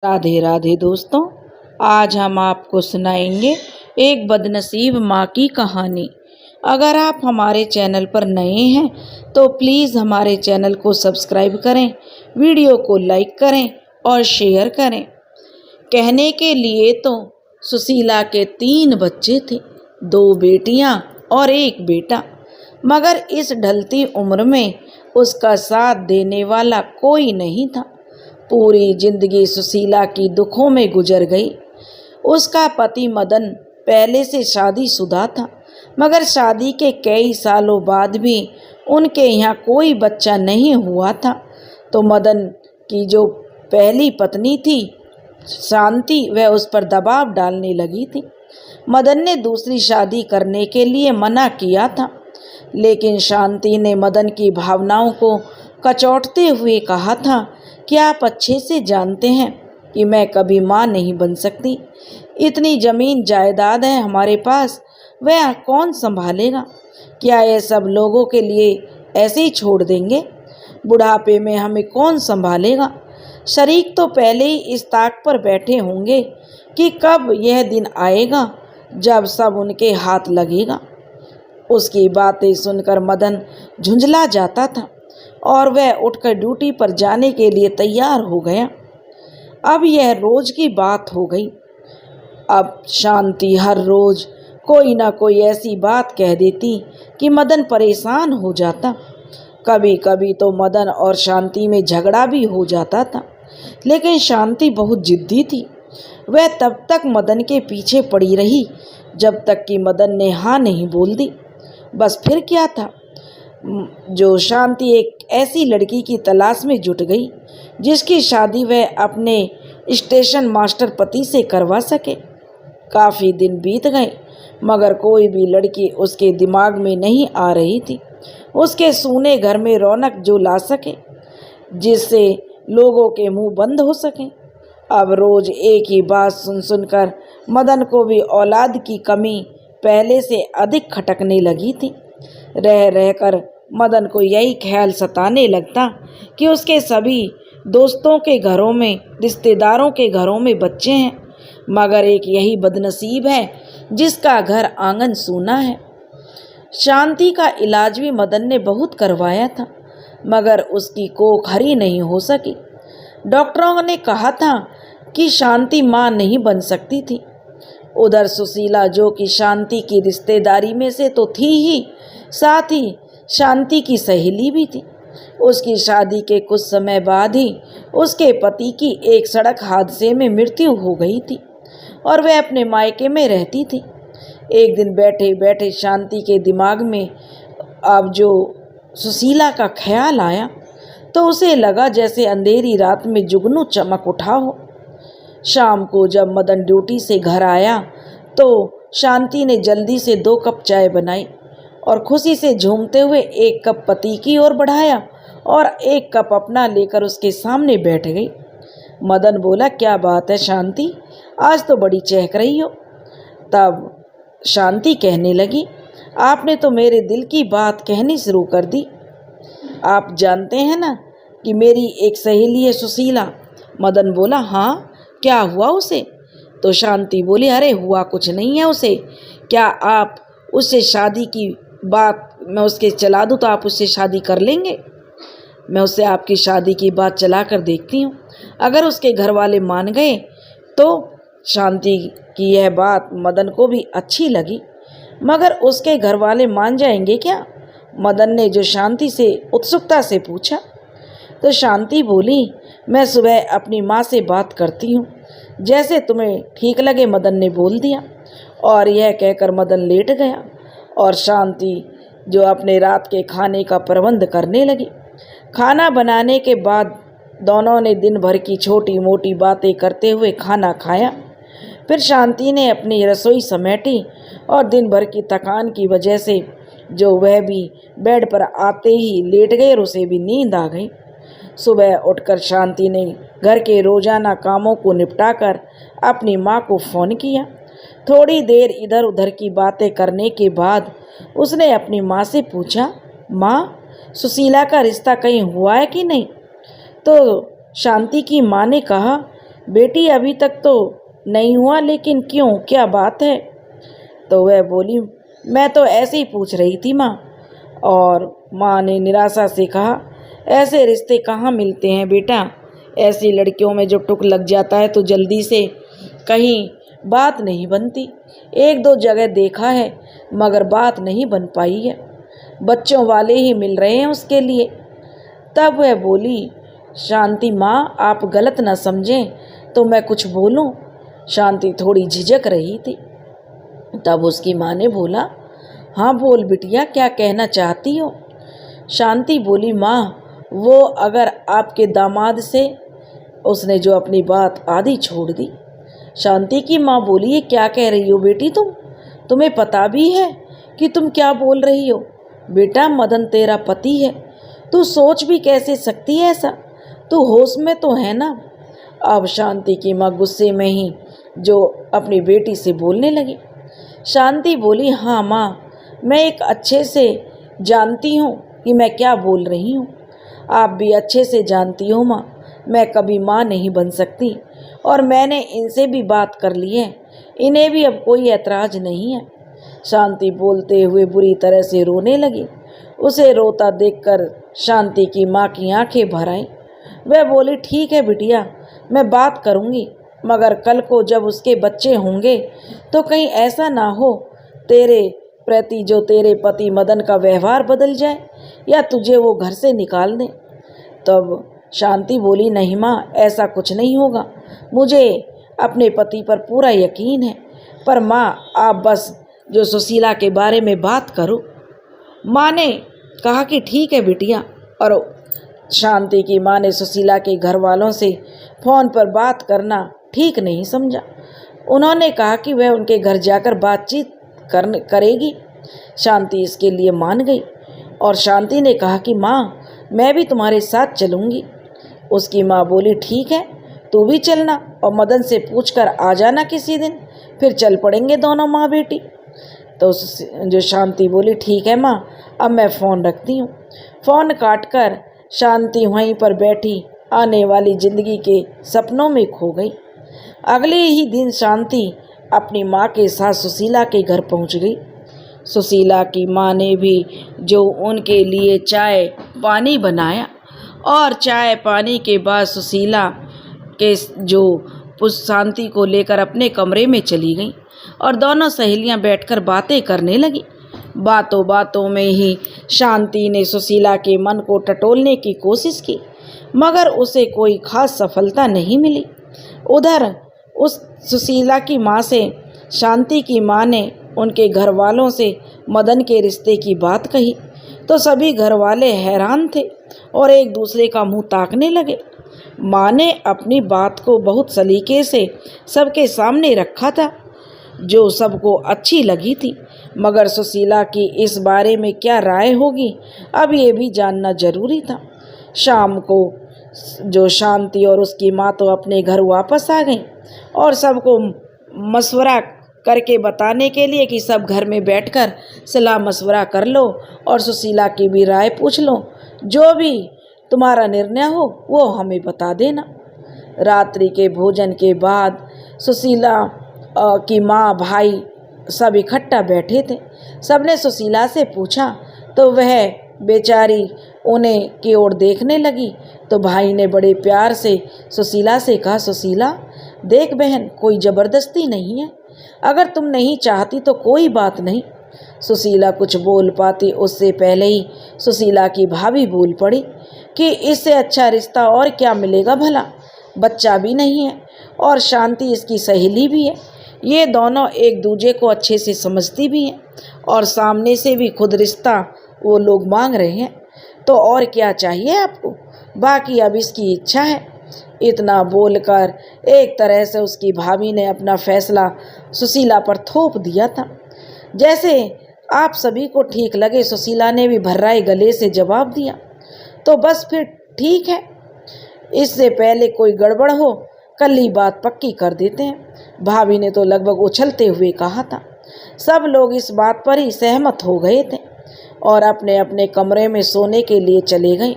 राधे राधे दोस्तों, आज हम आपको सुनाएंगे एक बदनसीब माँ की कहानी। अगर आप हमारे चैनल पर नए हैं तो प्लीज़ हमारे चैनल को सब्सक्राइब करें, वीडियो को लाइक करें और शेयर करें। कहने के लिए तो सुशीला के 3 बच्चे थे, 2 बेटियां और 1 बेटा, मगर इस ढलती उम्र में उसका साथ देने वाला कोई नहीं था। पूरी जिंदगी सुशीला की दुखों में गुजर गई। उसका पति मदन पहले से शादीशुदा था, मगर शादी के कई सालों बाद भी उनके यहाँ कोई बच्चा नहीं हुआ था। तो मदन की जो पहली पत्नी थी शांति, वह उस पर दबाव डालने लगी थी। मदन ने दूसरी शादी करने के लिए मना किया था, लेकिन शांति ने मदन की भावनाओं को कचोटते हुए कहा था कि आप अच्छे से जानते हैं कि मैं कभी माँ नहीं बन सकती। इतनी ज़मीन जायदाद है हमारे पास, वह कौन संभालेगा? क्या ये सब लोगों के लिए ऐसे ही छोड़ देंगे? बुढ़ापे में हमें कौन संभालेगा? शरीक तो पहले ही इस ताक पर बैठे होंगे कि कब यह दिन आएगा जब सब उनके हाथ लगेगा। उसकी बातें सुनकर मदन झुंझला जाता था और वह उठकर ड्यूटी पर जाने के लिए तैयार हो गया। अब यह रोज की बात हो गई। अब शांति हर रोज कोई ना कोई ऐसी बात कह देती कि मदन परेशान हो जाता। कभी कभी तो मदन और शांति में झगड़ा भी हो जाता था, लेकिन शांति बहुत जिद्दी थी। वह तब तक मदन के पीछे पड़ी रही जब तक कि मदन ने हाँ नहीं बोल दी। बस फिर क्या था, जो शांति एक ऐसी लड़की की तलाश में जुट गई जिसकी शादी वह अपने स्टेशन मास्टर पति से करवा सके। काफ़ी दिन बीत गए, मगर कोई भी लड़की उसके दिमाग में नहीं आ रही थी। उसके सूने घर में रौनक जो ला सके, जिससे लोगों के मुंह बंद हो सके। अब रोज एक ही बात सुन सुनकर मदन को भी औलाद की कमी पहले से अधिक खटकने लगी थी। रह रहकर मदन को यही ख्याल सताने लगता कि उसके सभी दोस्तों के घरों में, रिश्तेदारों के घरों में बच्चे हैं, मगर एक यही बदनसीब है जिसका घर आंगन सूना है। शांति का इलाज भी मदन ने बहुत करवाया था, मगर उसकी कोख हरी नहीं हो सकी। डॉक्टरों ने कहा था कि शांति माँ नहीं बन सकती थी। उधर सुशीला, जो कि शांति की रिश्तेदारी में से तो थी ही, साथ ही शांति की सहेली भी थी। उसकी शादी के कुछ समय बाद ही उसके पति की एक सड़क हादसे में मृत्यु हो गई थी और वह अपने मायके में रहती थी। एक दिन बैठे बैठे शांति के दिमाग में अब जो सुशीला का ख्याल आया तो उसे लगा जैसे अंधेरी रात में जुगनू चमक उठा हो। शाम को जब मदन ड्यूटी से घर आया तो शांति ने जल्दी से 2 कप चाय बनाई और खुशी से झूमते हुए 1 कप पति की ओर बढ़ाया और 1 कप अपना लेकर उसके सामने बैठ गई। मदन बोला, क्या बात है शांति, आज तो बड़ी चहक रही हो। तब शांति कहने लगी, आपने तो मेरे दिल की बात कहनी शुरू कर दी। आप जानते हैं ना कि मेरी एक सहेली है सुशीला। मदन बोला, हाँ, क्या हुआ उसे? तो शांति बोली, अरे हुआ कुछ नहीं है उसे। क्या आप उससे शादी की बात मैं उसके चला दूँ तो आप उससे शादी कर लेंगे? मैं उससे आपकी शादी की बात चला कर देखती हूँ। अगर उसके घर वाले मान गए तो शांति की यह बात मदन को भी अच्छी लगी, मगर उसके घर वाले मान जाएंगे क्या? मदन ने जो शांति से उत्सुकता से पूछा। तो शांति बोली, मैं सुबह अपनी माँ से बात करती हूँ, जैसे तुम्हें ठीक लगे। मदन ने बोल दिया और यह कहकर मदन लेट गया और शांति जो अपने रात के खाने का प्रबंध करने लगी। खाना बनाने के बाद दोनों ने दिन भर की छोटी मोटी बातें करते हुए खाना खाया। फिर शांति ने अपनी रसोई समेटी और दिन भर की थकान की वजह से जो वह भी बेड पर आते ही लेट गए और उसे भी नींद आ गई। सुबह उठकर शांति ने घर के रोजाना कामों को निपटाकर अपनी माँ को फ़ोन किया। थोड़ी देर इधर उधर की बातें करने के बाद उसने अपनी माँ से पूछा, माँ, सुशीला का रिश्ता कहीं हुआ है कि नहीं? तो शांति की माँ ने कहा बेटी अभी तक तो नहीं हुआ, लेकिन क्यों, क्या बात है? तो वह बोली, मैं तो ऐसे ही पूछ रही थी माँ। और माँ ने निराशा से कहा, ऐसे रिश्ते कहाँ मिलते हैं बेटा, ऐसी लड़कियों में जो टुक लग जाता है तो जल्दी से कहीं बात नहीं बनती। एक दो जगह देखा है मगर बात नहीं बन पाई है, बच्चों वाले ही मिल रहे हैं उसके लिए। तब वह बोली, शांति माँ आप गलत न समझें तो मैं कुछ बोलूं? शांति थोड़ी झिझक रही थी। तब उसकी माँ ने बोला, हाँ बोल बिटिया, क्या कहना चाहती हो? शांति बोली, माँ वो अगर आपके दामाद से, उसने जो अपनी बात आधी छोड़ दी। शांति की माँ बोली, ये क्या कह रही हो बेटी तुम्हें पता भी है कि तुम क्या बोल रही हो? बेटा मदन तेरा पति है, तू सोच भी कैसे सकती है ऐसा? तू होश में तो है ना? अब शांति की माँ गुस्से में ही जो अपनी बेटी से बोलने लगी। शांति बोली, हाँ माँ, मैं एक अच्छे से जानती हूँ कि मैं क्या बोल रही हूँ। आप भी अच्छे से जानती हो माँ, मैं कभी माँ नहीं बन सकती, और मैंने इनसे भी बात कर ली है, इन्हें भी अब कोई ऐतराज़ नहीं है। शांति बोलते हुए बुरी तरह से रोने लगी। उसे रोता देखकर शांति की माँ की आंखें भर आईं। वह बोली, ठीक है बिटिया, मैं बात करूँगी, मगर कल को जब उसके बच्चे होंगे तो कहीं ऐसा ना हो तेरे प्रति जो तेरे पति मदन का व्यवहार बदल जाए या तुझे वो घर से निकाल दे। तब शांति बोली, नहीं माँ, ऐसा कुछ नहीं होगा, मुझे अपने पति पर पूरा यकीन है, पर माँ आप बस जो सुशीला के बारे में बात करो। माँ ने कहा कि ठीक है बिटिया। और शांति की माँ ने सुशीला के घर वालों से फ़ोन पर बात करना ठीक नहीं समझा। उन्होंने कहा कि वह उनके घर जाकर बातचीत करेगी। शांति इसके लिए मान गई और शांति ने कहा कि माँ मैं भी तुम्हारे साथ चलूँगी। उसकी माँ बोली, ठीक है, तू भी चलना और मदन से पूछकर आ जाना किसी दिन, फिर चल पड़ेंगे दोनों माँ बेटी। तो जो शांति बोली, ठीक है माँ, अब मैं फ़ोन रखती हूँ। फ़ोन काटकर शांति वहीं पर बैठी आने वाली ज़िंदगी के सपनों में खो गई। अगले ही दिन शांति अपनी माँ के साथ सुशीला के घर पहुँच गई। सुशीला की माँ ने भी जो उनके लिए चाय पानी बनाया, और चाय पानी के बाद सुशीला के जो शांति को लेकर अपने कमरे में चली गई और दोनों सहेलियां बैठकर बातें करने लगी। बातों बातों में ही शांति ने सुशीला के मन को टटोलने की कोशिश की, मगर उसे कोई खास सफलता नहीं मिली। उधर उस सुशीला की माँ से शांति की माँ ने उनके घर वालों से मदन के रिश्ते की बात कही तो सभी घर वाले हैरान थे और एक दूसरे का मुंह ताकने लगे। माँ ने अपनी बात को बहुत सलीके से सबके सामने रखा था, जो सबको अच्छी लगी थी, मगर सुशीला की इस बारे में क्या राय होगी अब ये भी जानना जरूरी था। शाम को जो शांति और उसकी माँ तो अपने घर वापस आ गईं और सबको मशवरा करके बताने के लिए कि सब घर में बैठकर सलाह मशवरा कर लो और सुशीला की भी राय पूछ लो, जो भी तुम्हारा निर्णय हो वो हमें बता देना। रात्रि के भोजन के बाद सुशीला की माँ भाई सब इकट्ठा बैठे थे। सबने सुशीला से पूछा तो वह बेचारी उन्हें की ओर देखने लगी। तो भाई ने बड़े प्यार से सुशीला से कहा, सुशीला देख बहन, कोई ज़बरदस्ती नहीं है, अगर तुम नहीं चाहती तो कोई बात नहीं। सुशीला कुछ बोल पाती उससे पहले ही सुशीला की भाभी बोल पड़ी कि इससे अच्छा रिश्ता और क्या मिलेगा भला, बच्चा भी नहीं है और शांति इसकी सहेली भी है, ये दोनों एक दूसरे को अच्छे से समझती भी हैं और सामने से भी खुद रिश्ता वो लोग मांग रहे हैं, तो और क्या चाहिए आपको, बाकी अब इसकी इच्छा है। इतना बोलकर एक तरह से उसकी भाभी ने अपना फैसला सुशीला पर थोप दिया था। जैसे आप सभी को ठीक लगे, सुशीला ने भी भर्राए गले से जवाब दिया, तो बस फिर ठीक है, इससे पहले कोई गड़बड़ हो कल ही बात पक्की कर देते हैं। भाभी ने तो लगभग उछलते हुए कहा था। सब लोग इस बात पर ही सहमत हो गए थे और अपने अपने कमरे में सोने के लिए चले गए।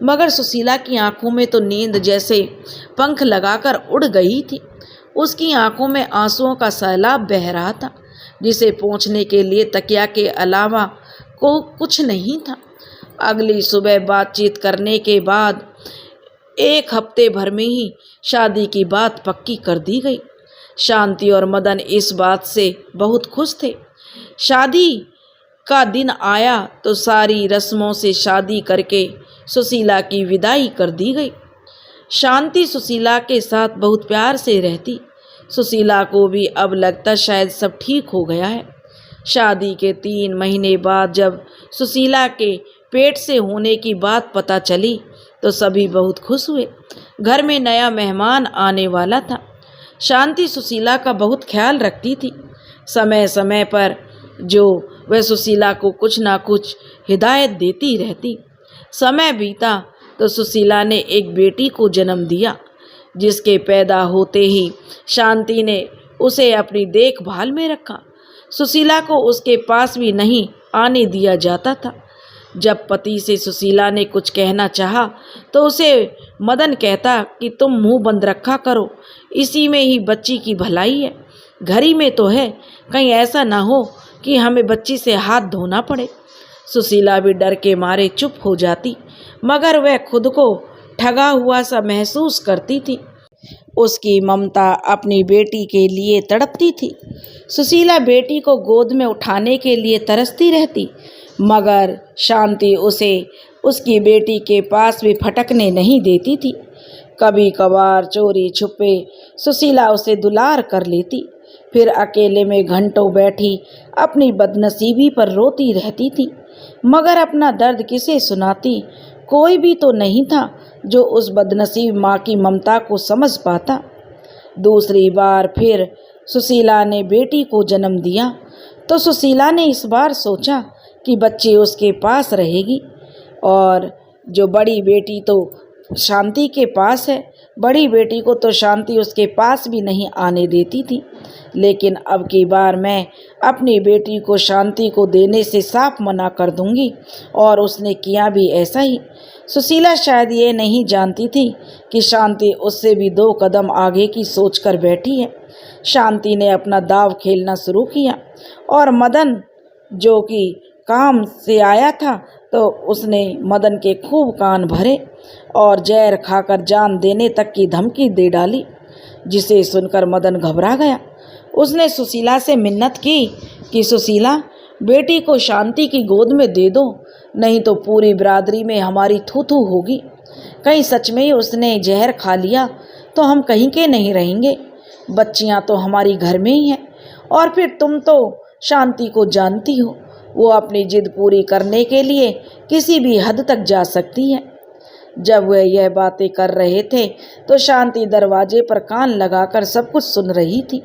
मगर सुशीला की आंखों में तो नींद जैसे पंख लगाकर उड़ गई थी। उसकी आंखों में आंसुओं का सैलाब बह रहा था, जिसे पोंछने के लिए तकिया के अलावा को कुछ नहीं था। अगली सुबह बातचीत करने के बाद 1 हफ्ते भर में ही शादी की बात पक्की कर दी गई। शांति और मदन इस बात से बहुत खुश थे। शादी का दिन आया तो सारी रस्मों से शादी करके सुशीला की विदाई कर दी गई। शांति सुशीला के साथ बहुत प्यार से रहती। सुशीला को भी अब लगता शायद सब ठीक हो गया है। शादी के 3 महीने बाद जब सुशीला के पेट से होने की बात पता चली तो सभी बहुत खुश हुए। घर में नया मेहमान आने वाला था। शांति सुशीला का बहुत ख्याल रखती थी। समय समय पर जो वह सुशीला को कुछ ना कुछ हिदायत देती रहती। समय बीता तो सुशीला ने एक बेटी को जन्म दिया, जिसके पैदा होते ही शांति ने उसे अपनी देखभाल में रखा। सुशीला को उसके पास भी नहीं आने दिया जाता था। जब पति से सुशीला ने कुछ कहना चाहा तो उसे मदन कहता कि तुम मुंह बंद रखा करो, इसी में ही बच्ची की भलाई है। घर ही में तो है, कहीं ऐसा ना हो कि हमें बच्ची से हाथ धोना पड़े। सुशीला भी डर के मारे चुप हो जाती, मगर वह खुद को ठगा हुआ सा महसूस करती थी। उसकी ममता अपनी बेटी के लिए तड़पती थी। सुशीला बेटी को गोद में उठाने के लिए तरसती रहती, मगर शांति उसे उसकी बेटी के पास भी फटकने नहीं देती थी। कभी कभार चोरी छुपे सुशीला उसे दुलार कर लेती, फिर अकेले में घंटों बैठी अपनी बदनसीबी पर रोती रहती थी। मगर अपना दर्द किसे सुनाती? कोई भी तो नहीं था जो उस बदनसीब माँ की ममता को समझ पाता। दूसरी बार फिर सुशीला ने बेटी को जन्म दिया तो सुशीला ने इस बार सोचा कि बच्ची उसके पास रहेगी, और जो बड़ी बेटी तो शांति के पास है, बड़ी बेटी को तो शांति उसके पास भी नहीं आने देती थी। लेकिन अब की बार मैं अपनी बेटी को शांति को देने से साफ मना कर दूंगी, और उसने किया भी ऐसा ही। सुशीला शायद ये नहीं जानती थी कि शांति उससे भी 2 कदम आगे की सोच कर बैठी है। शांति ने अपना दाव खेलना शुरू किया, और मदन जो कि काम से आया था तो उसने मदन के खूब कान भरे और जहर खाकर जान देने तक की धमकी दे डाली, जिसे सुनकर मदन घबरा गया। उसने सुशीला से मिन्नत की कि सुशीला, बेटी को शांति की गोद में दे दो, नहीं तो पूरी बिरादरी में हमारी थू थू होगी। कहीं सच में ही उसने जहर खा लिया तो हम कहीं के नहीं रहेंगे। बच्चियां तो हमारी घर में ही हैं, और फिर तुम तो शांति को जानती हो, वो अपनी जिद पूरी करने के लिए किसी भी हद तक जा सकती है। जब वह यह बातें कर रहे थे तो शांति दरवाजे पर कान लगाकर सब कुछ सुन रही थी,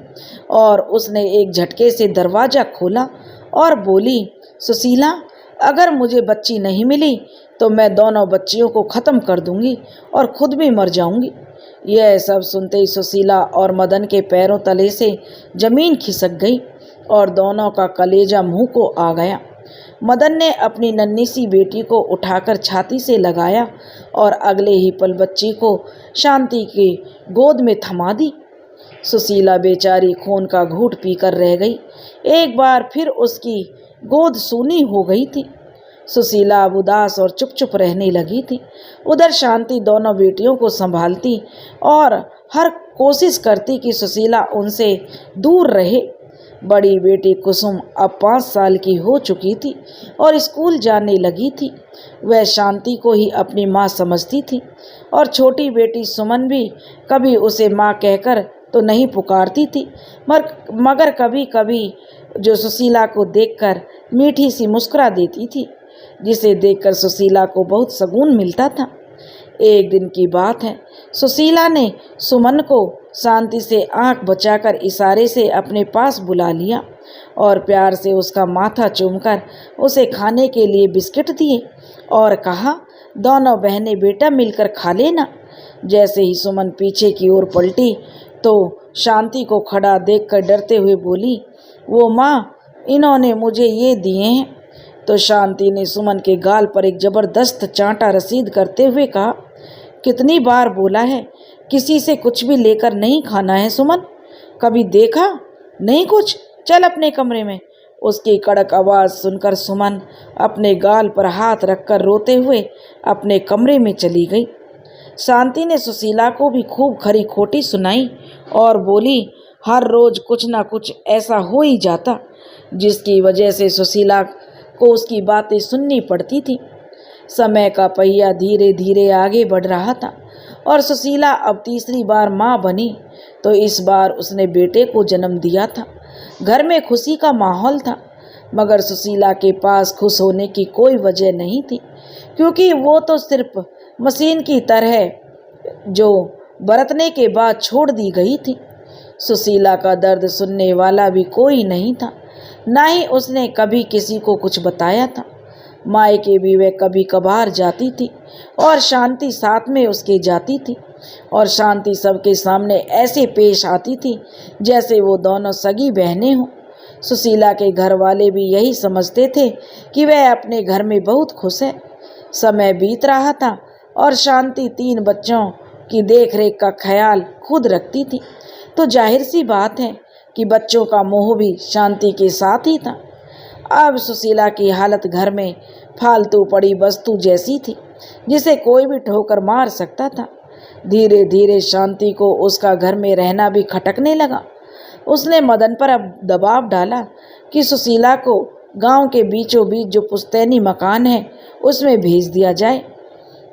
और उसने एक झटके से दरवाज़ा खोला और बोली, सुशीला, अगर मुझे बच्ची नहीं मिली तो मैं दोनों बच्चियों को ख़त्म कर दूंगी और खुद भी मर जाऊंगी। यह सब सुनते ही सुशीला और मदन के पैरों तले से ज़मीन खिसक गई और दोनों का कलेजा मुंह को आ गया। मदन ने अपनी नन्ही सी बेटी को उठाकर छाती से लगाया और अगले ही पल बच्ची को शांति के गोद में थमा दी। सुशीला बेचारी खून का घूंट पीकर रह गई। एक बार फिर उसकी गोद सूनी हो गई थी। सुशीला अब उदास और चुप चुप रहने लगी थी। उधर शांति दोनों बेटियों को संभालती और हर कोशिश करती कि सुशीला उनसे दूर रहे। बड़ी बेटी कुसुम अब 5 साल की हो चुकी थी और स्कूल जाने लगी थी। वह शांति को ही अपनी माँ समझती थी, और छोटी बेटी सुमन भी कभी उसे माँ कहकर तो नहीं पुकारती थी, मगर कभी कभी जो सुशीला को देखकर मीठी सी मुस्कुरा देती थी, जिसे देखकर सुशीला को बहुत सुकून मिलता था। एक दिन की बात है, सुशीला ने सुमन को शांति से आंख बचाकर इशारे से अपने पास बुला लिया और प्यार से उसका माथा चूमकर उसे खाने के लिए बिस्किट दिए और कहा, दोनों बहनें बेटा मिलकर खा लेना। जैसे ही सुमन पीछे की ओर पलटी तो शांति को खड़ा देखकर डरते हुए बोली, वो माँ, इन्होंने मुझे ये दिए हैं। तो शांति ने सुमन के गाल पर एक जबरदस्त चांटा रसीद करते हुए कहा, कितनी बार बोला है किसी से कुछ भी लेकर नहीं खाना है सुमन, कभी देखा नहीं कुछ, चल अपने कमरे में। उसकी कड़क आवाज़ सुनकर सुमन अपने गाल पर हाथ रखकर रोते हुए अपने कमरे में चली गई। शांति ने सुशीला को भी खूब खरी खोटी सुनाई और बोली, हर रोज कुछ ना कुछ ऐसा हो ही जाता जिसकी वजह से सुशीला को उसकी बातें सुननी पड़ती थी। समय का पहिया धीरे धीरे आगे बढ़ रहा था और सुशीला अब तीसरी बार माँ बनी तो इस बार उसने बेटे को जन्म दिया था। घर में खुशी का माहौल था, मगर सुशीला के पास खुश होने की कोई वजह नहीं थी, क्योंकि वो तो सिर्फ मशीन की तरह जो बरतने के बाद छोड़ दी गई थी। सुशीला का दर्द सुनने वाला भी कोई नहीं था, ना ही उसने कभी किसी को कुछ बताया था। मायके भी वह कभी कभार जाती थी और शांति साथ में उसके जाती थी, और शांति सबके सामने ऐसे पेश आती थी जैसे वो दोनों सगी बहनें हों। सुशीला के घर वाले भी यही समझते थे कि वह अपने घर में बहुत खुश है। समय बीत रहा था और शांति 3 बच्चों की देखरेख का ख्याल खुद रखती थी, तो जाहिर सी बात है कि बच्चों का मोह भी शांति के साथ ही था। अब सुशीला की हालत घर में फालतू पड़ी वस्तु जैसी थी जिसे कोई भी ठोकर मार सकता था। धीरे धीरे शांति को उसका घर में रहना भी खटकने लगा। उसने मदन पर अब दबाव डाला कि सुशीला को गांव के बीचों बीच जो पुश्तैनी मकान है उसमें भेज दिया जाए।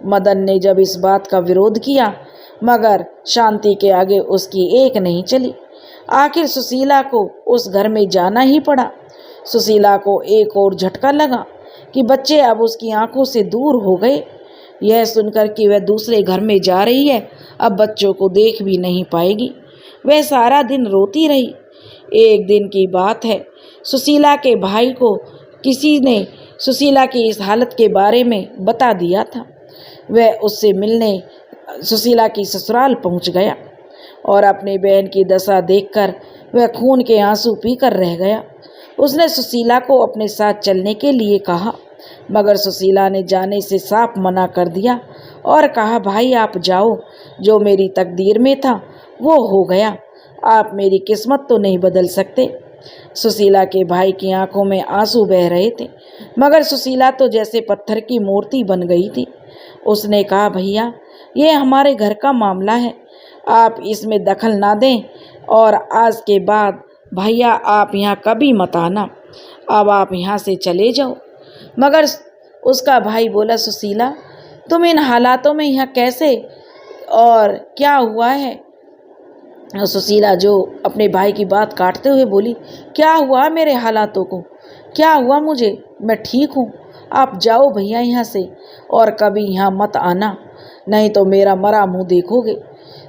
मदन ने जब इस बात का विरोध किया, मगर शांति के आगे उसकी एक नहीं चली। आखिर सुशीला को उस घर में जाना ही पड़ा। सुशीला को एक और झटका लगा कि बच्चे अब उसकी आंखों से दूर हो गए। यह सुनकर कि वह दूसरे घर में जा रही है, अब बच्चों को देख भी नहीं पाएगी। वह सारा दिन रोती रही। एक दिन की बात है, सुशीला के भाई को किसी ने सुशीला की इस हालत के बारे में बता दिया था। वह उससे मिलने सुशीला की ससुराल पहुंच गया और अपनी बहन की दशा देखकर वह खून के आंसू पीकर रह गया। उसने सुशीला को अपने साथ चलने के लिए कहा, मगर सुशीला ने जाने से साफ मना कर दिया और कहा, भाई आप जाओ, जो मेरी तकदीर में था वो हो गया, आप मेरी किस्मत तो नहीं बदल सकते। सुशीला के भाई की आंखों में आंसू बह रहे थे, मगर सुशीला तो जैसे पत्थर की मूर्ति बन गई थी। उसने कहा, भैया ये हमारे घर का मामला है, आप इसमें दखल ना दें और आज के बाद भैया आप यहाँ कभी मत आना, अब आप यहाँ से चले जाओ। मगर उसका भाई बोला, सुशीला तुम इन हालातों में यहाँ कैसे और क्या हुआ है? सुशीला जो अपने भाई की बात काटते हुए बोली, क्या हुआ मेरे हालातों को, क्या हुआ मुझे, मैं ठीक हूँ, आप जाओ भैया यहाँ से और कभी यहाँ मत आना, नहीं तो मेरा मरा मुँह देखोगे।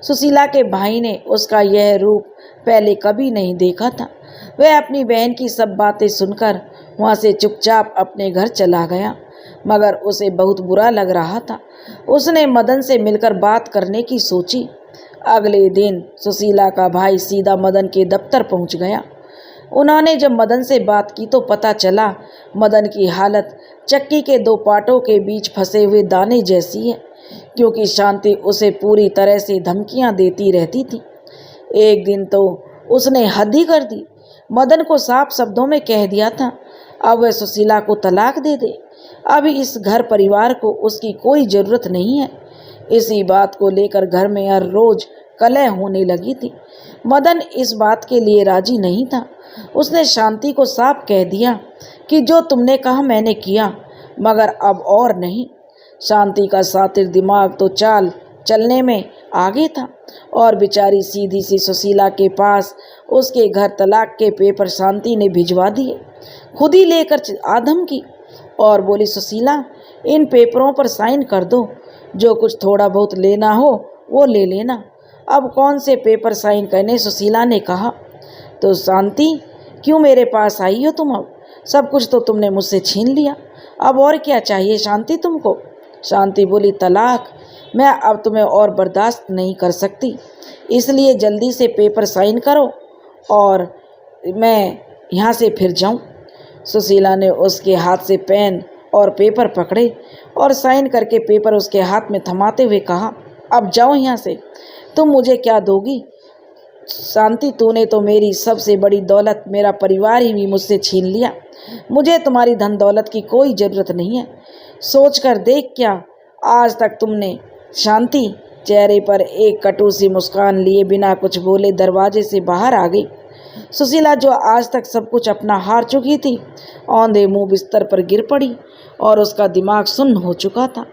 सुशीला के भाई ने उसका यह रूप पहले कभी नहीं देखा था। वह अपनी बहन की सब बातें सुनकर वहाँ से चुपचाप अपने घर चला गया, मगर उसे बहुत बुरा लग रहा था। उसने मदन से मिलकर बात करने की सोची। अगले दिन सुशीला का भाई सीधा मदन के दफ्तर पहुँच गया। उन्होंने जब मदन से बात की तो पता चला मदन की हालत चक्की के 2 पाटों के बीच फंसे हुए दाने जैसी है, क्योंकि शांति उसे पूरी तरह से धमकियां देती रहती थी। एक दिन तो उसने हद ही कर दी, मदन को साफ शब्दों में कह दिया था अब वह सुशीला को तलाक दे दे, अब इस घर परिवार को उसकी कोई ज़रूरत नहीं है। इसी बात को लेकर घर में हर रोज कलह होने लगी थी। मदन इस बात के लिए राजी नहीं था। उसने शांति को साफ कह दिया कि जो तुमने कहा मैंने किया, मगर अब और नहीं। शांति का सातिर दिमाग तो चाल चलने में आगे था और बेचारी सीधी सी सुशीला के पास उसके घर तलाक के पेपर शांति ने भिजवा दिए। खुद ही लेकर आधम की और बोली, सुशीला इन पेपरों पर साइन कर दो, जो कुछ थोड़ा बहुत लेना हो वो ले लेना। अब कौन से पेपर साइन करने, सुशीला ने कहा। तो शांति क्यों मेरे पास आई हो तुम? अब सब कुछ तो तुमने मुझसे छीन लिया, अब और क्या चाहिए शांति तुमको? शांति बोली, तलाक मैं अब तुम्हें और बर्दाश्त नहीं कर सकती, इसलिए जल्दी से पेपर साइन करो और मैं यहाँ से फिर जाऊँ। सुशीला ने उसके हाथ से पेन और पेपर पकड़े और साइन करके पेपर उसके हाथ में थमाते हुए कहा, अब जाओ यहाँ से। तुम मुझे क्या दोगी? शांति, तूने तो मेरी सबसे बड़ी दौलत, मेरा परिवार ही भी मुझसे छीन लिया। मुझे तुम्हारी धन दौलत की कोई ज़रूरत नहीं है। सोच कर देख क्या आज तक तुमने। शांति चेहरे पर एक कटु सी मुस्कान लिए बिना कुछ बोले दरवाजे से बाहर आ गई। सुशीला, जो आज तक सब कुछ अपना हार चुकी थी, औंधे मुंह बिस्तर पर गिर पड़ी और उसका दिमाग सुन्न हो चुका था।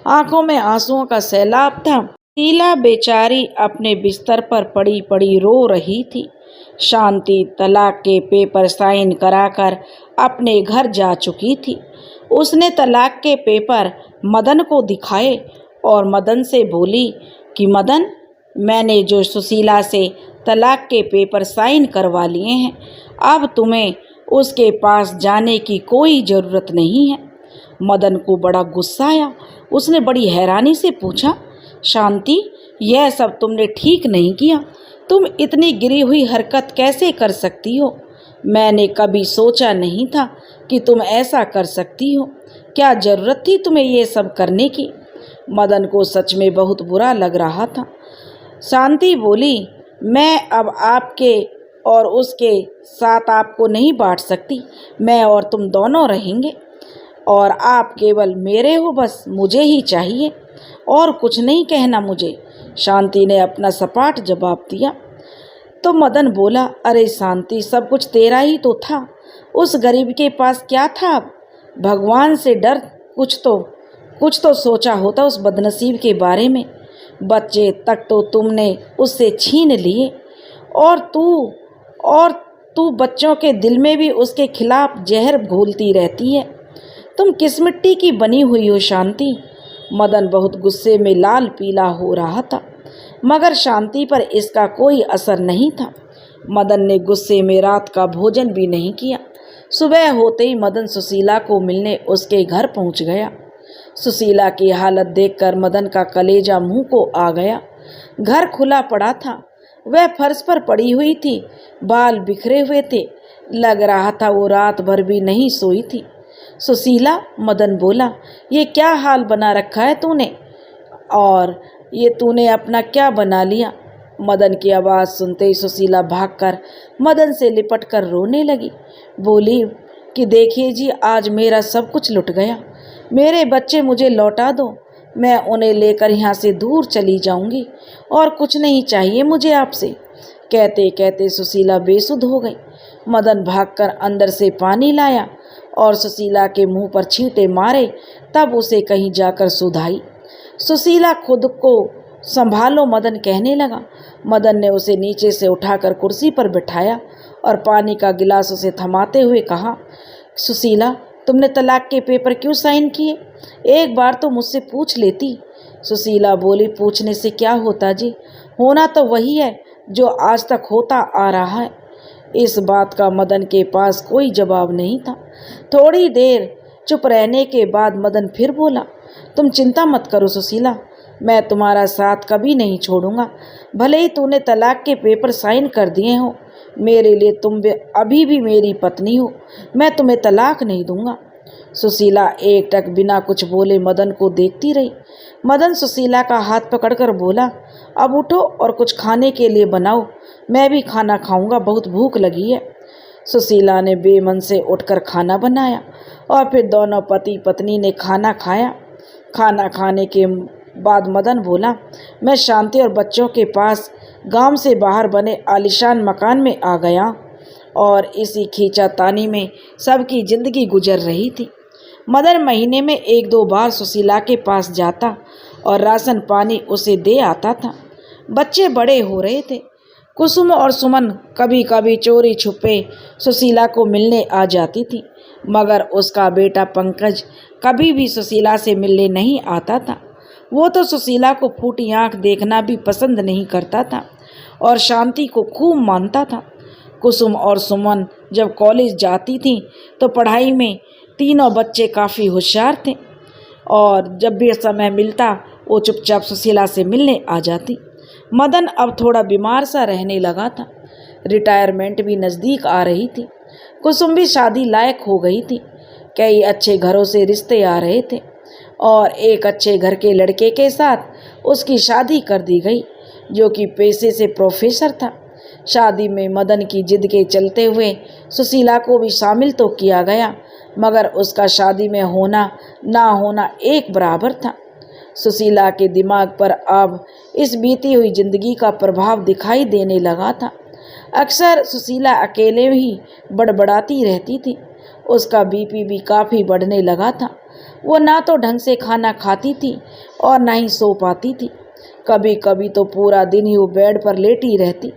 आंखों में आंसुओं का सैलाब था। शीला बेचारी अपने बिस्तर पर पड़ी पड़ी रो रही थी। शांति तलाक के पेपर साइन कराकर अपने घर जा चुकी थी। उसने तलाक के पेपर मदन को दिखाए और मदन से बोली कि मदन, मैंने जो सुशीला से तलाक के पेपर साइन करवा लिए हैं, अब तुम्हें उसके पास जाने की कोई ज़रूरत नहीं है। मदन को बड़ा गुस्सा आया। उसने बड़ी हैरानी से पूछा, शांति, यह सब तुमने ठीक नहीं किया। तुम इतनी गिरी हुई हरकत कैसे कर सकती हो? मैंने कभी सोचा नहीं था कि तुम ऐसा कर सकती हो। क्या ज़रूरत थी तुम्हें ये सब करने की? मदन को सच में बहुत बुरा लग रहा था। शांति बोली, मैं अब आपके और उसके साथ आपको नहीं बांट सकती। मैं और तुम दोनों रहेंगे और आप केवल मेरे हो, बस मुझे ही चाहिए और कुछ नहीं कहना मुझे। शांति ने अपना सपाट जवाब दिया। तो मदन बोला, अरे शांति, सब कुछ तेरा ही तो था। उस गरीब के पास क्या था? भगवान से डर, कुछ तो सोचा होता उस बदनसीब के बारे में। बच्चे तक तो तुमने उससे छीन लिए और तू बच्चों के दिल में भी उसके खिलाफ जहर घोलती रहती है। तुम किस मिट्टी की बनी हुई हो शांति? मदन बहुत गुस्से में लाल पीला हो रहा था, मगर शांति पर इसका कोई असर नहीं था। मदन ने गुस्से में रात का भोजन भी नहीं किया। सुबह होते ही मदन सुशीला को मिलने उसके घर पहुंच गया। सुशीला की हालत देखकर मदन का कलेजा मुंह को आ गया। घर खुला पड़ा था, वह फर्श पर पड़ी हुई थी, बाल बिखरे हुए थे। लग रहा था वो रात भर भी नहीं सोई थी। सुशीला, मदन बोला, ये क्या हाल बना रखा है तूने? और ये तूने अपना क्या बना लिया? मदन की आवाज़ सुनते ही सुशीला भागकर मदन से लिपटकर रोने लगी। बोली कि देखिए जी, आज मेरा सब कुछ लुट गया। मेरे बच्चे मुझे लौटा दो। मैं उन्हें लेकर यहाँ से दूर चली जाऊँगी और कुछ नहीं चाहिए मुझे आपसे। कहते कहते सुशीला बेसुध हो गई। मदन भागकर अंदर से पानी लाया और सुशीला के मुंह पर छींटे मारे, तब उसे कहीं जाकर सुध आई। सुशीला, खुद को संभालो, मदन कहने लगा। मदन ने उसे नीचे से उठाकर कुर्सी पर बिठाया और पानी का गिलास उसे थमाते हुए कहा, सुशीला, तुमने तलाक के पेपर क्यों साइन किए? एक बार तो मुझसे पूछ लेती। सुशीला बोली, पूछने से क्या होता जी? होना तो वही है जो आज तक होता आ रहा है। इस बात का मदन के पास कोई जवाब नहीं था। थोड़ी देर चुप रहने के बाद मदन फिर बोला, तुम चिंता मत करो सुशीला, मैं तुम्हारा साथ कभी नहीं छोड़ूंगा। भले ही तूने तलाक के पेपर साइन कर दिए हो, मेरे लिए तुम अभी भी मेरी पत्नी हो। मैं तुम्हें तलाक नहीं दूंगा। सुशीला एकटक बिना कुछ बोले मदन को देखती रही। मदन सुशीला का हाथ पकड़कर बोला, अब उठो और कुछ खाने के लिए बनाओ, मैं भी खाना खाऊंगा, बहुत भूख लगी है। सुशीला ने बेमन से उठकर खाना बनाया और फिर दोनों पति पत्नी ने खाना खाया। खाना खाने के बाद मदन बोला, मैं शांति और बच्चों के पास गांव से बाहर बने आलीशान मकान में आ गया और इसी खींचातानी में सबकी जिंदगी गुजर रही थी। मदन महीने में 1-2 बार सुशीला के पास जाता और राशन पानी उसे दे आता था। बच्चे बड़े हो रहे थे। कुसुम और सुमन कभी कभी चोरी छुपे सुशीला को मिलने आ जाती थी, मगर उसका बेटा पंकज कभी भी सुशीला से मिलने नहीं आता था। वो तो सुशीला को फूटी आंख देखना भी पसंद नहीं करता था और शांति को खूब मानता था। कुसुम और सुमन जब कॉलेज जाती थीं तो पढ़ाई में तीनों बच्चे काफ़ी होशियार थे और जब भी समय मिलता वो चुपचाप सुशीला से मिलने आ जाती। मदन अब थोड़ा बीमार सा रहने लगा था। रिटायरमेंट भी नज़दीक आ रही थी। कुसुम भी शादी लायक हो गई थी। कई अच्छे घरों से रिश्ते आ रहे थे और एक अच्छे घर के लड़के के साथ उसकी शादी कर दी गई, जो कि पेशे से प्रोफेसर था। शादी में मदन की जिद के चलते हुए सुशीला को भी शामिल तो किया गया, मगर उसका शादी में होना ना होना एक बराबर था। सुशीला के दिमाग पर अब इस बीती हुई जिंदगी का प्रभाव दिखाई देने लगा था। अक्सर सुशीला अकेले ही बड़बड़ाती रहती थी। उसका बीपी भी काफ़ी बढ़ने लगा था। वो ना तो ढंग से खाना खाती थी और ना ही सो पाती थी। कभी कभी तो पूरा दिन ही वो बेड पर लेटी रहती।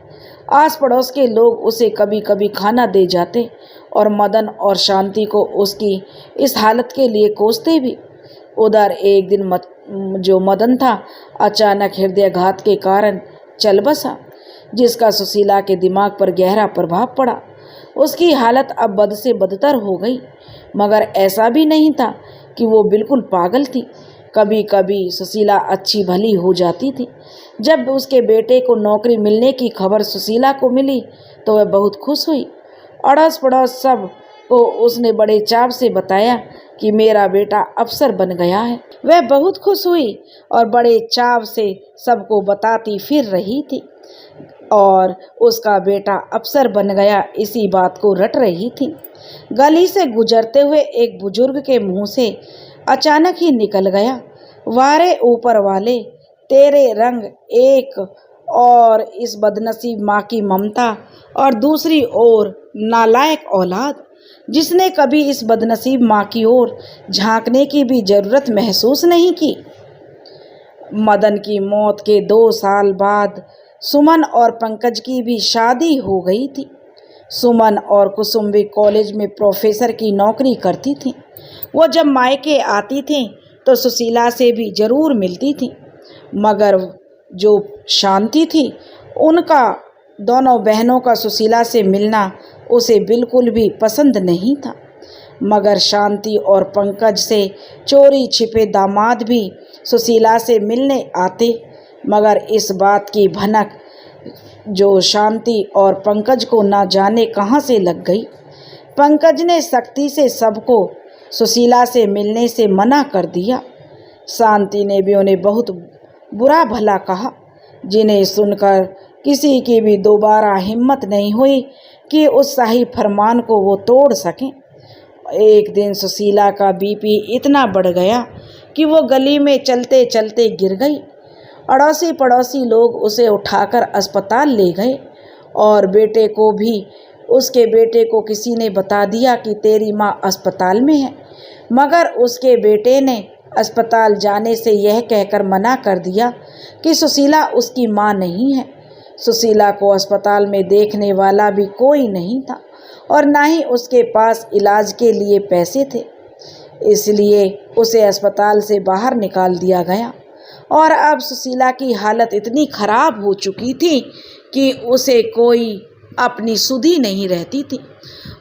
आस पड़ोस के लोग उसे कभी कभी खाना दे जाते और मदन और शांति को उसकी इस हालत के लिए कोसते भी। उधर एक दिन जो मदन था, अचानक हृदयाघात के कारण चल बसा, जिसका सुशीला के दिमाग पर गहरा प्रभाव पड़ा। उसकी हालत अब बद से बदतर हो गई, मगर ऐसा भी नहीं था कि वो बिल्कुल पागल थी। कभी कभी सुशीला अच्छी भली हो जाती थी। जब उसके बेटे को नौकरी मिलने की खबर सुशीला को मिली तो वह बहुत खुश हुई। अड़ोस पड़ोस सब को उसने बड़े चाव से बताया कि मेरा बेटा अफसर बन गया है। वह बहुत खुश हुई और बड़े चाव से सबको बताती फिर रही थी और उसका बेटा अफसर बन गया इसी बात को रट रही थी। गली से गुजरते हुए एक बुजुर्ग के मुंह से अचानक ही निकल गया, वारे ऊपर वाले, तेरे रंग एक और इस बदनसीब माँ की ममता और दूसरी ओर नालायक औलाद, जिसने कभी इस बदनसीब माँ की ओर झांकने की भी जरूरत महसूस नहीं की। मदन की मौत के 2 साल बाद सुमन और पंकज की भी शादी हो गई थी। सुमन और कुसुम भी कॉलेज में प्रोफेसर की नौकरी करती थी। वो जब मायके आती थी तो सुशीला से भी जरूर मिलती थी, मगर जो शांति थी, उनका दोनों बहनों का सुशीला से मिलना उसे बिल्कुल भी पसंद नहीं था। मगर शांति और पंकज से चोरी छिपे दामाद भी सुशीला से मिलने आते, मगर इस बात की भनक जो शांति और पंकज को ना जाने कहाँ से लग गई। पंकज ने सख्ती से सबको सुशीला से मिलने से मना कर दिया। शांति ने भी उन्हें बहुत बुरा भला कहा, जिन्हें सुनकर किसी की भी दोबारा हिम्मत नहीं हुई कि उस शाही फरमान को वो तोड़ सकें। एक दिन सुशीला का बीपी इतना बढ़ गया कि वो गली में चलते चलते गिर गई। अड़ोसी पड़ोसी लोग उसे उठाकर अस्पताल ले गए और बेटे को भी, उसके बेटे को किसी ने बता दिया कि तेरी माँ अस्पताल में है, मगर उसके बेटे ने अस्पताल जाने से यह कहकर मना कर दिया कि सुशीला उसकी माँ नहीं है। सुशीला को अस्पताल में देखने वाला भी कोई नहीं था और ना ही उसके पास इलाज के लिए पैसे थे, इसलिए उसे अस्पताल से बाहर निकाल दिया गया। और अब सुशीला की हालत इतनी खराब हो चुकी थी कि उसे कोई अपनी सुध ही नहीं रहती थी।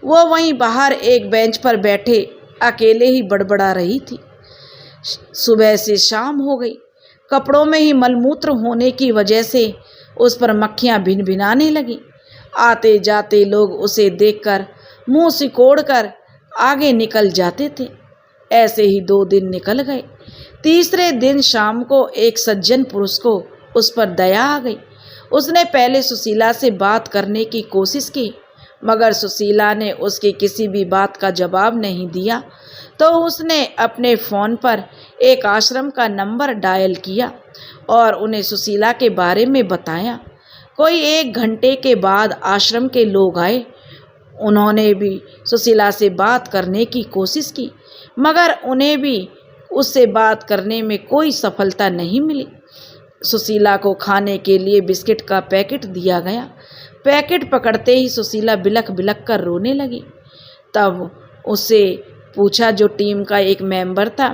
वो वहीं बाहर एक बेंच पर बैठे अकेले ही बड़बड़ा रही थी। सुबह से शाम हो गई। कपड़ों में ही मलमूत्र होने की वजह से उस पर मक्खियां भिनभिनाने लगीं। आते जाते लोग उसे देखकर मुंह सिकोड़कर आगे निकल जाते थे। ऐसे ही 2 दिन निकल गए। तीसरे दिन शाम को एक सज्जन पुरुष को उस पर दया आ गई। उसने पहले सुशीला से बात करने की कोशिश की, मगर सुशीला ने उसकी किसी भी बात का जवाब नहीं दिया। तो उसने अपने फ़ोन पर एक आश्रम का नंबर डायल किया और उन्हें सुशीला के बारे में बताया। कोई 1 घंटे के बाद आश्रम के लोग आए। उन्होंने भी सुशीला से बात करने की कोशिश की, मगर उन्हें भी उससे बात करने में कोई सफलता नहीं मिली। सुशीला को खाने के लिए बिस्किट का पैकेट दिया गया। पैकेट पकड़ते ही सुशीला बिलख बिलख कर रोने लगी। तब उससे पूछा जो टीम का एक मेंबर था,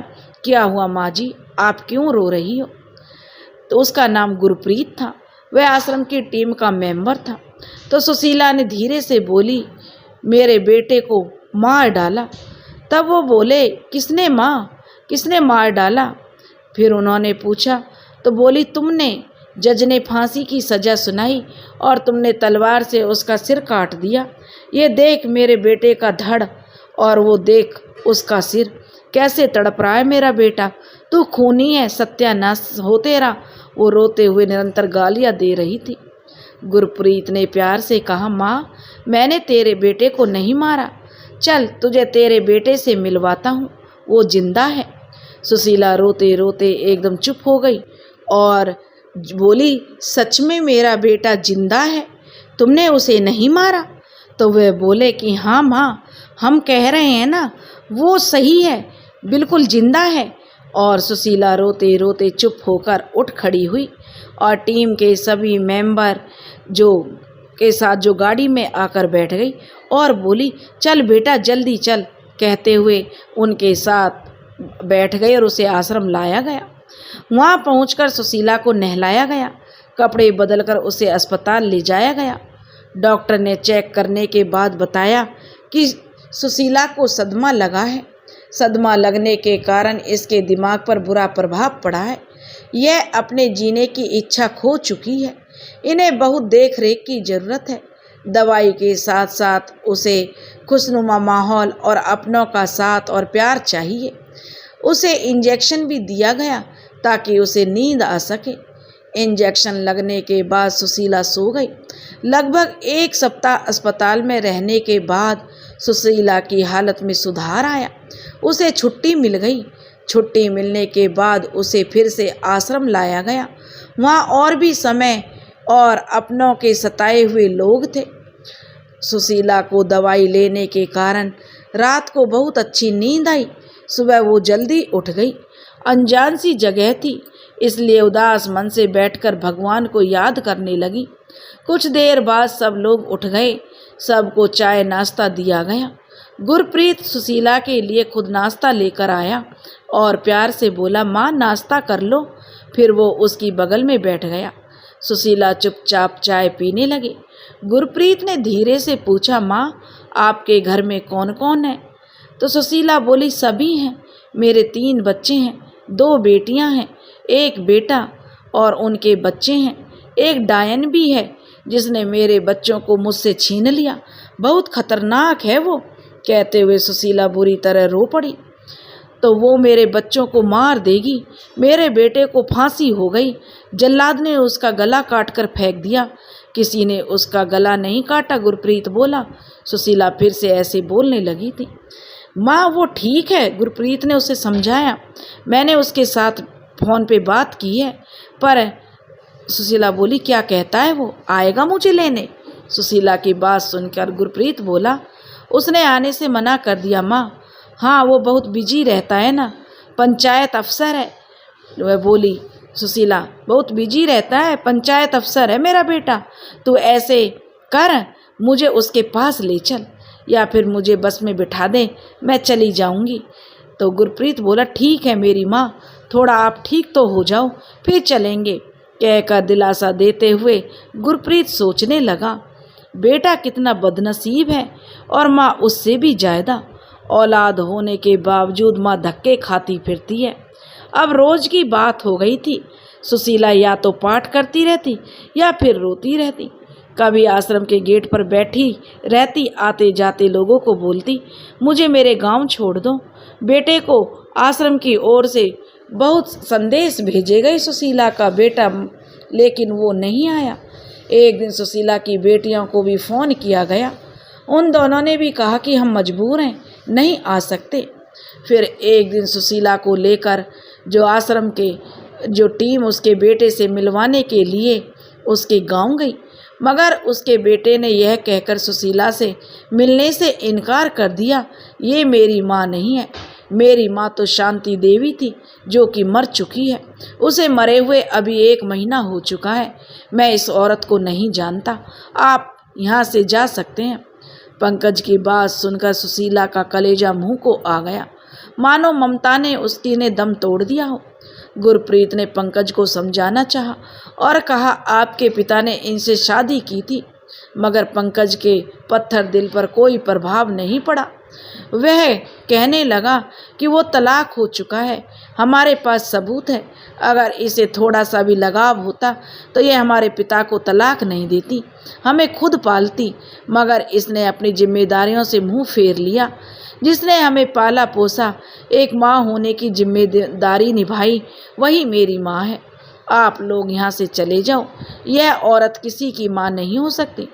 क्या हुआ माँ जी, आप क्यों रो रही हो? तो उसका नाम गुरप्रीत था। वह आश्रम की टीम का मेंबर था। तो सुशीला ने धीरे से बोली, मेरे बेटे को मार डाला। तब वो बोले, किसने माँ, किसने मार डाला? फिर उन्होंने पूछा तो बोली, तुमने। जज ने फांसी की सज़ा सुनाई और तुमने तलवार से उसका सिर काट दिया। ये देख मेरे बेटे का धड़ और वो देख उसका सिर, कैसे तड़प रहा है मेरा बेटा। तू खूनी है, सत्यानाश हो तेरा। वो रोते हुए निरंतर गालियाँ दे रही थी। गुरप्रीत ने प्यार से कहा, माँ मैंने तेरे बेटे को नहीं मारा, चल तुझे तेरे बेटे से मिलवाता हूँ, वो जिंदा है। सुशीला रोते रोते एकदम चुप हो गई और बोली, सच में मेरा बेटा जिंदा है, तुमने उसे नहीं मारा? तो वे बोले कि हाँ माँ, हम कह रहे हैं ना, वो सही है, बिल्कुल जिंदा है। और सुशीला रोते रोते चुप होकर उठ खड़ी हुई और टीम के सभी मेंबर के साथ जो गाड़ी में आकर बैठ गई और बोली, चल बेटा जल्दी चल, कहते हुए उनके साथ बैठ गए और उसे आश्रम लाया गया। वहाँ पहुंचकर सुशीला को नहलाया गया, कपड़े बदलकर उसे अस्पताल ले जाया गया। डॉक्टर ने चेक करने के बाद बताया कि सुशीला को सदमा लगा है। सदमा लगने के कारण इसके दिमाग पर बुरा प्रभाव पड़ा है। यह अपने जीने की इच्छा खो चुकी है। इन्हें बहुत देख रेख की ज़रूरत है। दवाई के साथ साथ उसे खुशनुमा माहौल और अपनों का साथ और प्यार चाहिए। उसे इंजेक्शन भी दिया गया ताकि उसे नींद आ सके। इंजेक्शन लगने के बाद सुशीला सो गई। लगभग 1 सप्ताह अस्पताल में रहने के बाद सुशीला की हालत में सुधार आया। उसे छुट्टी मिल गई। छुट्टी मिलने के बाद उसे फिर से आश्रम लाया गया। वहाँ और भी समय और अपनों के सताए हुए लोग थे। सुशीला को दवाई लेने के कारण रात को बहुत अच्छी नींद आई। सुबह वो जल्दी उठ गई। अनजान सी जगह थी, इसलिए उदास मन से बैठकर भगवान को याद करने लगी। कुछ देर बाद सब लोग उठ गए। सबको चाय नाश्ता दिया गया। गुरप्रीत सुशीला के लिए खुद नाश्ता लेकर आया और प्यार से बोला, माँ नाश्ता कर लो। फिर वो उसकी बगल में बैठ गया। सुशीला चुपचाप चाय पीने लगी। गुरप्रीत ने धीरे से पूछा, माँ आपके घर में कौन कौन है? तो सुशीला बोली, सभी हैं, मेरे 3 बच्चे हैं, 2 बेटियां हैं, 1 बेटा और उनके बच्चे हैं। एक डायन भी है जिसने मेरे बच्चों को मुझसे छीन लिया, बहुत खतरनाक है वो। कहते हुए सुशीला बुरी तरह रो पड़ी। तो वो मेरे बच्चों को मार देगी। मेरे बेटे को फांसी हो गई, जल्लाद ने उसका गला काट कर फेंक दिया। किसी ने उसका गला नहीं काटा, गुरप्रीत बोला। सुशीला फिर से ऐसे बोलने लगी थी। माँ वो ठीक है, गुरप्रीत ने उसे समझाया, मैंने उसके साथ फ़ोन पे बात की है। पर सुशीला बोली, क्या कहता है वो, आएगा मुझे लेने? सुशीला की बात सुनकर गुरप्रीत बोला, उसने आने से मना कर दिया माँ। हाँ वो बहुत बिजी रहता है ना, पंचायत अफसर है। वह बोली सुशीला, बहुत बिजी रहता है, पंचायत अफसर है मेरा बेटा। तू ऐसे कर, मुझे उसके पास ले चल या फिर मुझे बस में बिठा दे, मैं चली जाऊंगी। तो गुरप्रीत बोला, ठीक है मेरी माँ, थोड़ा आप ठीक तो हो जाओ फिर चलेंगे। कहकर दिलासा देते हुए गुरप्रीत सोचने लगा, बेटा कितना बदनसीब है और माँ उससे भी ज़्यादा। औलाद होने के बावजूद माँ धक्के खाती फिरती है। अब रोज़ की बात हो गई थी। सुशीला या तो पाठ करती रहती या फिर रोती रहती। कभी आश्रम के गेट पर बैठी रहती, आते जाते लोगों को बोलती, मुझे मेरे गांव छोड़ दो। बेटे को आश्रम की ओर से बहुत संदेश भेजे गए सुशीला का बेटा, लेकिन वो नहीं आया। एक दिन सुशीला की बेटियों को भी फ़ोन किया गया। उन दोनों ने भी कहा कि हम मजबूर हैं, नहीं आ सकते। फिर एक दिन सुशीला को लेकर जो आश्रम के जो टीम उसके बेटे से मिलवाने के लिए उसके गांव गई, मगर उसके बेटे ने यह कहकर सुशीला से मिलने से इनकार कर दिया, ये मेरी माँ नहीं है, मेरी माँ तो शांति देवी थी जो कि मर चुकी है। उसे मरे हुए अभी 1 महीना हो चुका है। मैं इस औरत को नहीं जानता, आप यहाँ से जा सकते हैं। पंकज की बात सुनकर सुशीला का कलेजा मुंह को आ गया, मानो ममता ने उसकी दम तोड़ दिया हो। गुरप्रीत ने पंकज को समझाना चाहा और कहा, आपके पिता ने इनसे शादी की थी, मगर पंकज के पत्थर दिल पर कोई प्रभाव नहीं पड़ा। वह कहने लगा कि वो तलाक हो चुका है, हमारे पास सबूत है। अगर इसे थोड़ा सा भी लगाव होता तो ये हमारे पिता को तलाक नहीं देती, हमें खुद पालती, मगर इसने अपनी जिम्मेदारियों से मुंह फेर लिया। जिसने हमें पाला पोसा, एक माँ होने की जिम्मेदारी निभाई, वही मेरी माँ है। आप लोग यहाँ से चले जाओ, यह औरत किसी की माँ नहीं हो सकती।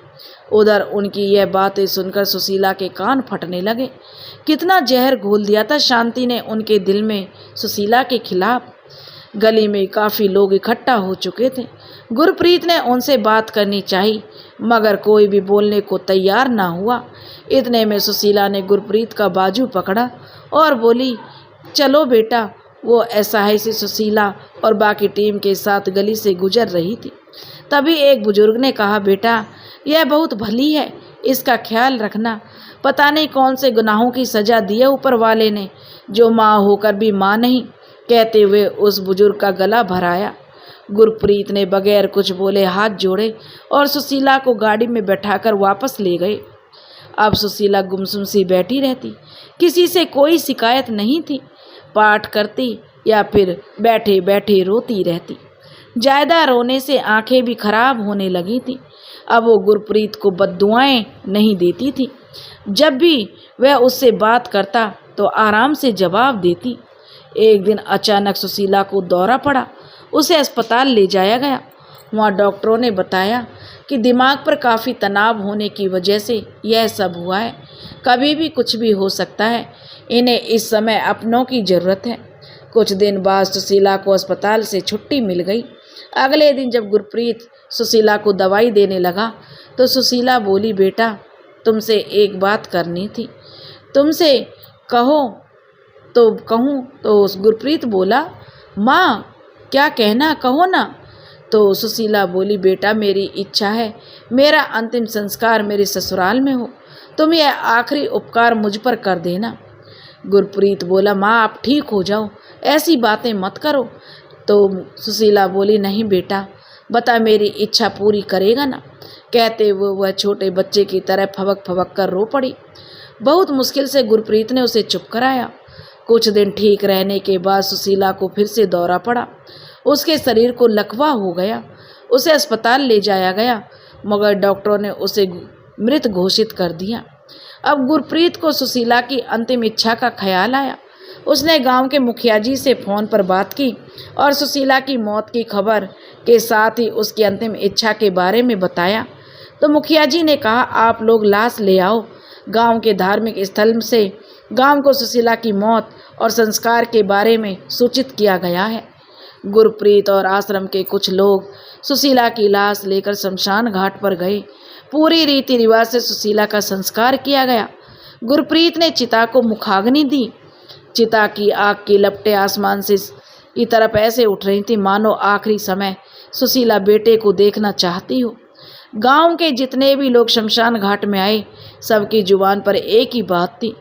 उधर उनकी यह बातें सुनकर सुशीला के कान फटने लगे। कितना जहर घोल दिया था शांति ने उनके दिल में सुशीला के खिलाफ। गली में काफ़ी लोग इकट्ठा हो चुके थे। गुरप्रीत ने उनसे बात करनी चाही, मगर कोई भी बोलने को तैयार ना हुआ। इतने में सुशीला ने गुरप्रीत का बाजू पकड़ा और बोली, चलो बेटा। वो ऐसा से सुशीला और बाकी टीम के साथ गली से गुजर रही थी। तभी एक बुजुर्ग ने कहा, बेटा यह बहुत भली है, इसका ख्याल रखना। पता नहीं कौन से गुनाहों की सजा दी है ऊपर वाले ने, जो माँ होकर भी माँ नहीं। कहते हुए उस बुजुर्ग का गला भराया। गुरप्रीत ने बगैर कुछ बोले हाथ जोड़े और सुशीला को गाड़ी में बैठाकर वापस ले गए। अब सुशीला गुमसुम सी बैठी रहती, किसी से कोई शिकायत नहीं थी। पाठ करती या फिर बैठे बैठे रोती रहती। ज़्यादा रोने से आंखें भी खराब होने लगी थी। अब वो गुरप्रीत को बद्दुआएं नहीं देती थी। जब भी वह उससे बात करता तो आराम से जवाब देती। एक दिन अचानक सुशीला को दौरा पड़ा, उसे अस्पताल ले जाया गया। वहाँ डॉक्टरों ने बताया कि दिमाग पर काफ़ी तनाव होने की वजह से यह सब हुआ है। कभी भी कुछ भी हो सकता है। इन्हें इस समय अपनों की ज़रूरत है। कुछ दिन बाद सुशीला को अस्पताल से छुट्टी मिल गई। अगले दिन जब गुरप्रीत सुशीला को दवाई देने लगा तो सुशीला बोली, बेटा तुमसे एक बात करनी थी, तुमसे कहो तो कहूँ। तो गुरप्रीत बोला, माँ क्या कहना, कहो ना। तो सुशीला बोली, बेटा मेरी इच्छा है मेरा अंतिम संस्कार मेरे ससुराल में हो, तुम यह आखिरी उपकार मुझ पर कर देना। गुरप्रीत बोला, माँ आप ठीक हो जाओ, ऐसी बातें मत करो। तो सुशीला बोली, नहीं बेटा, बता मेरी इच्छा पूरी करेगा ना। कहते हुए वह छोटे बच्चे की तरह फबक फबक कर रो पड़ी। बहुत मुश्किल से गुरप्रीत ने उसे चुप कराया। कुछ दिन ठीक रहने के बाद सुशीला को फिर से दौरा पड़ा। उसके शरीर को लकवा हो गया। उसे अस्पताल ले जाया गया, मगर डॉक्टरों ने उसे मृत घोषित कर दिया। अब गुरप्रीत को सुशीला की अंतिम इच्छा का ख्याल आया। उसने गांव के मुखिया जी से फ़ोन पर बात की और सुशीला की मौत की खबर के साथ ही उसकी अंतिम इच्छा के बारे में बताया। तो मुखिया जी ने कहा, आप लोग लाश ले आओ। गांव के धार्मिक स्थल से गांव को सुशीला की मौत और संस्कार के बारे में सूचित किया गया है। गुरप्रीत और आश्रम के कुछ लोग सुशीला की लाश लेकर शमशान घाट पर गए। पूरी रीति रिवाज से सुशीला का संस्कार किया गया। गुरप्रीत ने चिता को मुखाग्नि दी। चिता की आग की लपटें आसमान से की तरफ ऐसे उठ रही थी मानो आखिरी समय सुशीला बेटे को देखना चाहती हो। गांव के जितने भी लोग शमशान घाट में आए, सबकी जुबान पर एक ही बात थी,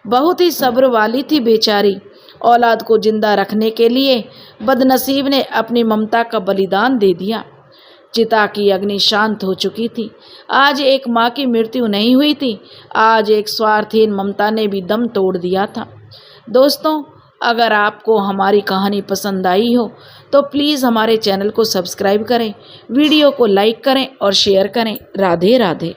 बहुत ही सब्र वाली थी बेचारी। औलाद को जिंदा रखने के लिए बदनसीब ने अपनी ममता का बलिदान दे दिया। चिता की अग्नि शांत हो चुकी थी। आज एक माँ की मृत्यु नहीं हुई थी, आज एक स्वार्थहीन ममता ने भी दम तोड़ दिया था। दोस्तों, अगर आपको हमारी कहानी पसंद आई हो तो प्लीज़ हमारे चैनल को सब्सक्राइब करें, वीडियो को लाइक करें और शेयर करें। राधे राधे।